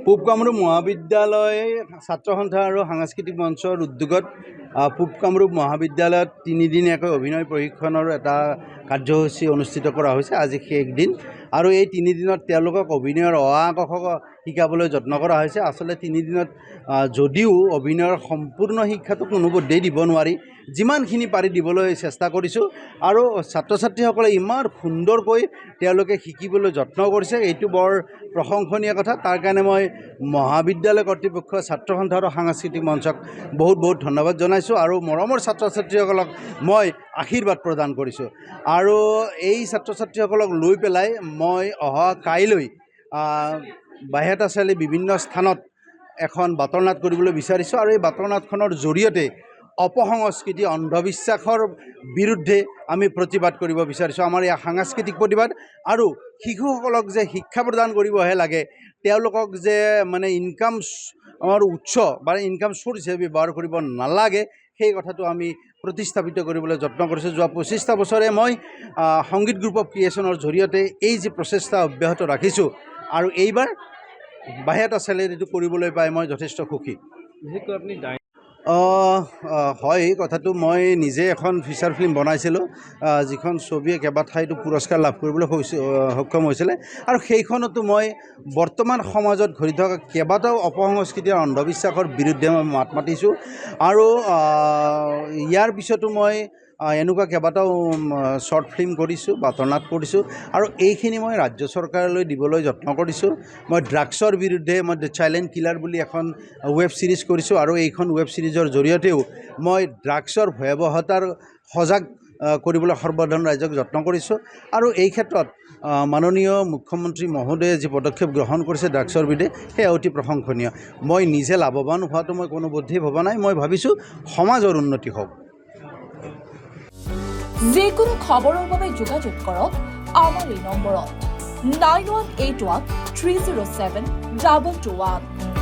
পূব কামৰূপ মহাবিদ্যালয় ছাত্ৰ সন্থা আৰু সাংস্কৃতিক মঞ্চৰ উদ্যোগত পূব কামৰূপ মহাবিদ্যালয়ত 3 দিনীয়াকৈ অভিনয় প্ৰশিক্ষণৰ এটা কাৰ্যসূচী অনুষ্ঠিত কৰা হৈছে। আজি শেষ দিন আৰু এই 3 দিনত তেওঁলোকক অভিনয়ৰ ক খ শিকাবলৈ যত্ন কৰা হৈছে। আচলতে 3 দিনত যদিও অভিনয়ৰ সম্পূৰ্ণ শিক্ষাটো কোনোপধ্যেই দিব নোৱাৰি, যিমানখিনি পাৰি দিবলৈ চেষ্টা কৰিছোঁ আৰু ছাত্ৰ ছাত্ৰীসকলে ইমান সুন্দৰকৈ তেওঁলোকে শিকিবলৈ যত্ন কৰিছে, এইটো বৰ প্ৰশংসনীয় কথা। তাৰ কাৰণে মই মহাবিদ্যালয় কৰ্তৃপক্ষ, ছাত্ৰ সন্থা আৰু সাংস্কৃতিক মঞ্চক বহুত বহুত ধন্যবাদ জনাইছোঁ আৰু মৰমৰ ছাত্ৰ ছাত্ৰীসকলক মই আশীৰ্বাদ প্ৰদান কৰিছোঁ। আৰু এই ছাত্ৰ ছাত্ৰীসকলক লৈ পেলাই মই অহা কাইলৈ বাইহাটা চাৰিআলি বিভিন্ন স্থানত এখন বাতৰনাট কৰিবলৈ বিচাৰিছোঁ আৰু এই বাতৰনাটখনৰ জৰিয়তে অপসংস্কৃতি, অন্ধবিশ্বাসৰ বিৰুদ্ধে আমি প্ৰতিবাদ কৰিব বিচাৰিছোঁ। আমাৰ এই সাংস্কৃতিক প্ৰতিবাদ আৰু শিশুসকলক যে শিক্ষা প্ৰদান কৰিবহে লাগে, তেওঁলোকক যে মানে ইনকামৰ উৎস বা ইনকাম চ'ৰ্চ হিচাপে ব্যৱহাৰ কৰিব নালাগে, সেই কথাটো আমি প্ৰতিস্থাপিত কৰিবলৈ যত্ন কৰিছোঁ। যোৱা 25টা বছৰে মই সংগীত গ্ৰুপ অফ ক্ৰিয়েশ্যনৰ জৰিয়তে এই যে প্ৰচেষ্টা অব্যাহত ৰাখিছোঁ আৰু এইবাৰ বাইহাটা চাৰিআলিটো কৰিবলৈ পাই মই যথেষ্ট সুখী। হয়, কথাটো মই নিজে এখন ফিচাৰ ফিল্ম বনাইছিলোঁ, যিখন ছবিয়ে কেইবাঠাইতো পুৰস্কাৰ লাভ কৰিবলৈ সক্ষম হৈছিলে আৰু সেইখনতো মই বৰ্তমান সমাজত ঘটি থকা কেইবাটাও অপসংস্কৃতি আৰু অন্ধবিশ্বাসৰ বিৰুদ্ধে মই মাত মাতিছোঁ আৰু ইয়াৰ পিছতো মই এনেকুৱা কেইবাটাও শ্বৰ্ট ফিল্ম কৰিছোঁ, বাতৰনাট কৰিছোঁ আৰু এইখিনি মই ৰাজ্য চৰকাৰলৈ দিবলৈ যত্ন কৰিছোঁ। মই ড্ৰাগছৰ বিৰুদ্ধে মই দ্য চাইলেণ্ট কিলাৰ বুলি এখন ৱেব ছিৰিজ কৰিছোঁ আৰু এইখন ৱেব ছিৰিজৰ জৰিয়তেও মই ড্ৰাগছৰ ভয়াৱহতাৰ সজাগ কৰিবলৈ সৰ্বসাধাৰণ ৰাইজক যত্ন কৰিছোঁ আৰু এই ক্ষেত্ৰত মাননীয় মুখ্যমন্ত্ৰী মহোদয়ে যি পদক্ষেপ গ্ৰহণ কৰিছে ড্ৰাগছৰ বিৰুদ্ধে, সেয়া অতি প্ৰশংসনীয়। মই নিজে লাভৱান হোৱাটো মই কোনোপধ্যেই ভবা নাই, মই ভাবিছোঁ সমাজৰ উন্নতি হওক। যিকোনো খবৰৰ বাবে যোগাযোগ কৰক আমাৰ এই নম্বৰত 9181 307 2221।